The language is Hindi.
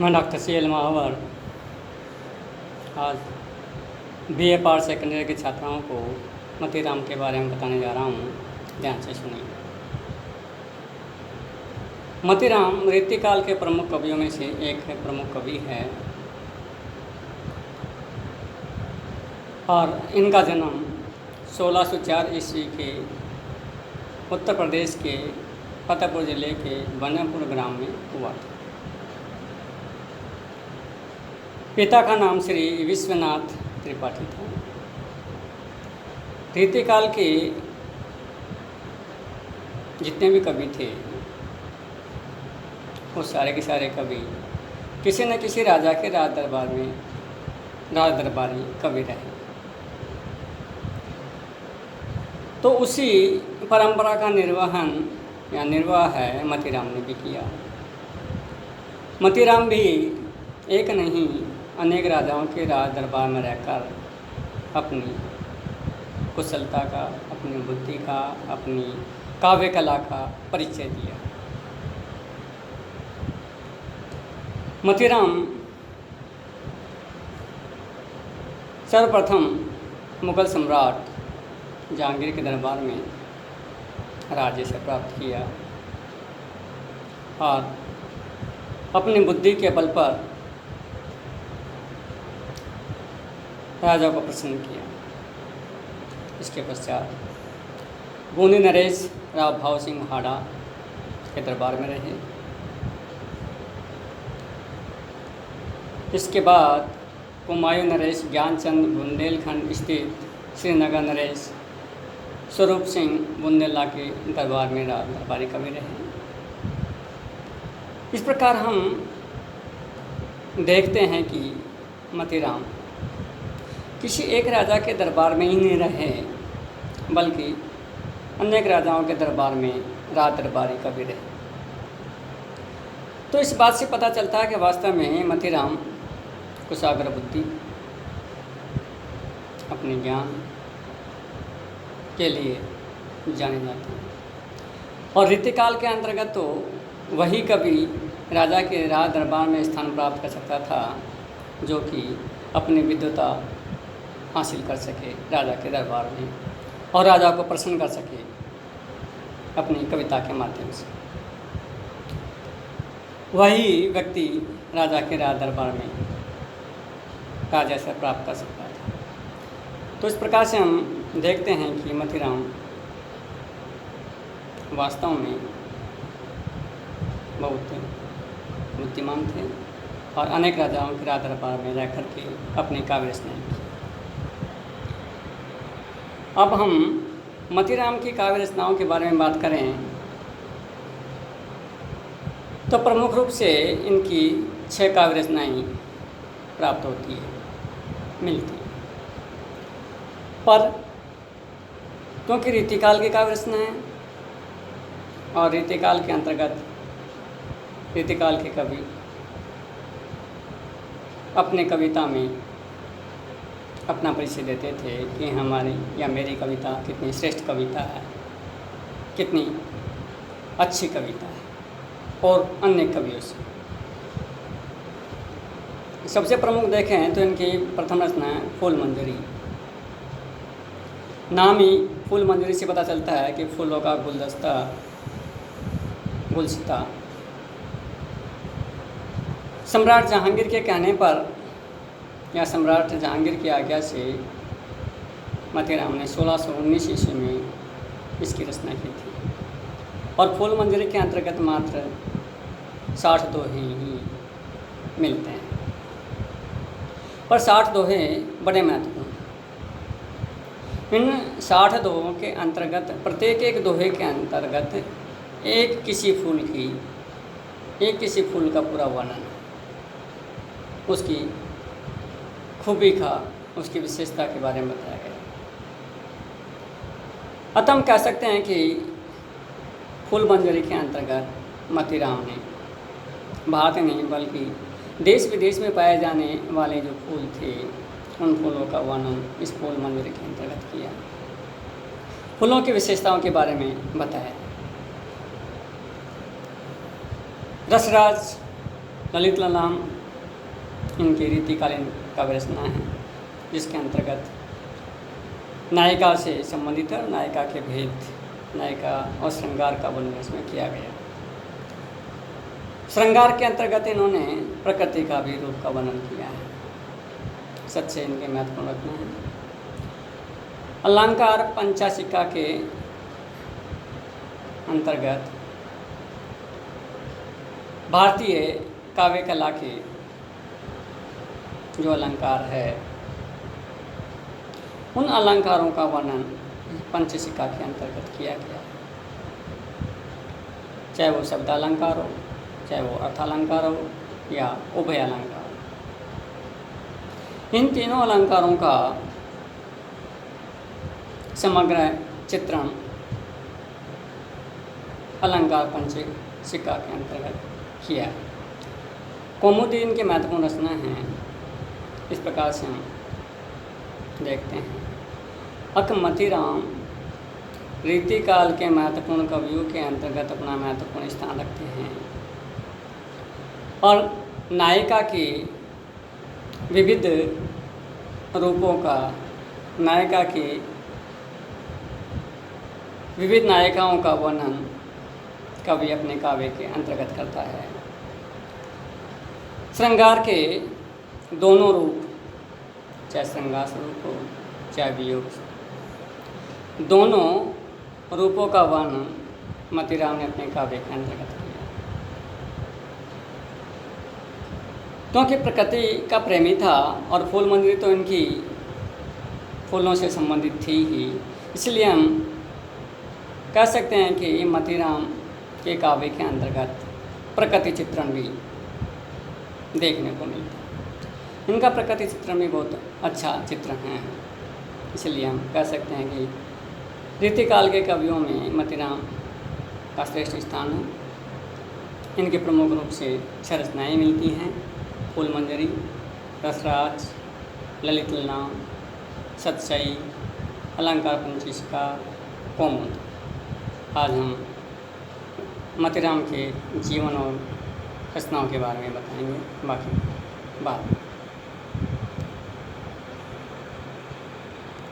मैं डॉक्टर CL महावर आज BA पार्ट सेकेंडरी के छात्राओं को मतीराम के बारे में बताने जा रहा हूँ। ध्यान से सुनिए। मतीराम रीतिकाल के प्रमुख कवियों में से एक प्रमुख कवि है और इनका जन्म 1604 ईस्वी के उत्तर प्रदेश के फतेहपुर जिले के बनपुर ग्राम में हुआ था। पिता का नाम श्री विश्वनाथ त्रिपाठी था। रीतिकाल के जितने भी कवि थे वो सारे के सारे कवि किसी न किसी राजा के राज दरबारी कवि रहे। तो उसी परंपरा का निर्वाह है मतीराम ने भी किया। मतीराम भी एक नहीं अनेक राजाओं के राज दरबार में रहकर अपनी कुशलता का, अपनी बुद्धि का, अपनी काव्य कला का परिचय दिया। मतीराम सर्वप्रथम मुगल सम्राट जहांगीर के दरबार में राज्य से प्राप्त किया और अपनी बुद्धि के बल पर राजा को प्रसन्न किया। इसके पश्चात बूंदी नरेश राव भाव सिंह हाड़ा के दरबार में रहे। इसके बाद कुमायूं नरेश ज्ञानचंद बुंदेलखंड स्थित श्रीनगर नरेश स्वरूप सिंह बुंदेला के दरबार में दरबारी कवि रहे। इस प्रकार हम देखते हैं कि मतीराम किसी एक राजा के दरबार में ही नहीं रहे बल्कि अनेक राजाओं के दरबार में राज दरबारी कवि रहे। तो इस बात से पता चलता है कि वास्तव में मतीराम कुशाग्र बुद्धि, अपने ज्ञान के लिए जाने जाते हैं और रीतिकाल के अंतर्गत तो वही कवि राजा के राज दरबार में स्थान प्राप्त कर सकता था जो कि अपनी विद्वता हासिल कर सके राजा के दरबार में और राजा को प्रसन्न कर सके अपनी कविता के माध्यम से। वही व्यक्ति राजा के राज दरबार में राजा से प्राप्त कर सकता था। तो इस प्रकार से हम देखते हैं कि मतीराम वास्तव में बहुत बुद्धिमान थे और अनेक राजाओं के राज दरबार में रह कर के अपने काव्य रचनाएं की। अब हम मतीराम की काव्य रचनाओं के बारे में बात करें तो प्रमुख रूप से इनकी 6 काव्य रचनाएं प्राप्त होती है, मिलती है। पर क्योंकि रीतिकाल की काव्य रचना है और रीतिकाल के अंतर्गत रीतिकाल के कवि अपने कविता में अपना परिचय देते थे कि हमारी या मेरी कविता कितनी श्रेष्ठ कविता है, कितनी अच्छी कविता है और अन्य कवियों से। सबसे प्रमुख देखें तो इनकी प्रथम रचना है फूल मंजरी। नाम ही फूल मंजरी से पता चलता है कि फूलों का गुलदस्ता, गुलसिता। सम्राट जहांगीर के कहने पर या सम्राट जहांगीर की आज्ञा से मतीराम ने 1619 ईस्वी में इसकी रचना की थी और फूल मंजरी के अंतर्गत मात्र 60 दोहे ही मिलते हैं। पर 60 दोहे बड़े महत्वपूर्ण। इन 60 दोहों के अंतर्गत प्रत्येक एक दोहे के अंतर्गत एक किसी फूल का पूरा वर्णन, उसकी खूबी का, उसकी विशेषता के बारे में बताया गया। अतः हम कह सकते हैं कि फूल मंजरी के अंतर्गत मतीराम ने भारत नहीं बल्कि देश विदेश में पाए जाने वाले जो फूल थे उन फूलों का वर्णन इस फूल मंजरी के अंतर्गत किया, फूलों की विशेषताओं के बारे में बताया। रसराज ललित ललाम इनकी रीतिकालीन काव्य रचना है, जिसके अंतर्गत नायिका से संबंधित है और नायिका के भेद, नायिका और श्रृंगार का वर्णन इसमें किया गया। श्रृंगार के अंतर्गत इन्होंने प्रकृति का भी रूप का वर्णन किया है। सच से इनके महत्वपूर्ण रचना है। अलंकार पंचाशिका के अंतर्गत भारतीय काव्य कला के जो अलंकार है, उन अलंकारों का वर्णन पंचशिका के अंतर्गत किया गया है। चाहे वो शब्द अलंकार हो, चाहे वो अर्थालंकार हो या उभय अलंकार। इन तीनों अलंकारों का समग्र चित्रण अलंकार पंचशिका के अंतर्गत किया है। कौमुदी इनके महत्वपूर्ण रचना हैं। इस प्रकार से हम देखते हैं। अकमतिराम रीतिकाल के महत्वपूर्ण कवियों के अंतर्गत अपना महत्वपूर्ण स्थान रखते हैं और नायिका की विविध रूपों का, नायिका की विविध नायिकाओं का वर्णन कवि अपने काव्य के अंतर्गत करता है। श्रृंगार के दोनों रूप, चाहे श्रृंगार स्वरूप हो चाहे वियोग, दोनों रूपों का वर्णन मतीराम ने अपने काव्य के अंतर्गत किया। क्योंकि प्रकृति का प्रेमी था और फूल मंजरी तो इनकी फूलों से संबंधित थी ही, इसलिए हम कह सकते हैं कि मतीराम के काव्य के अंतर्गत प्रकृति चित्रण भी देखने को मिलता है। इनका प्रकृति चित्रण भी बहुत अच्छा चित्रण है, इसलिए हम कह सकते हैं कि रीतिकाल के कवियों में मतीराम का श्रेष्ठ स्थान है। इनके प्रमुख रूप से छह रचनाएँ मिलती हैं: फूल मंजरी, रसराज, ललित ललाम, सतसई, अलंकार पंचशिका, कौमुद। आज हम मतीराम के जीवन और रचनाओं के बारे में बताएंगे, बाकी बात।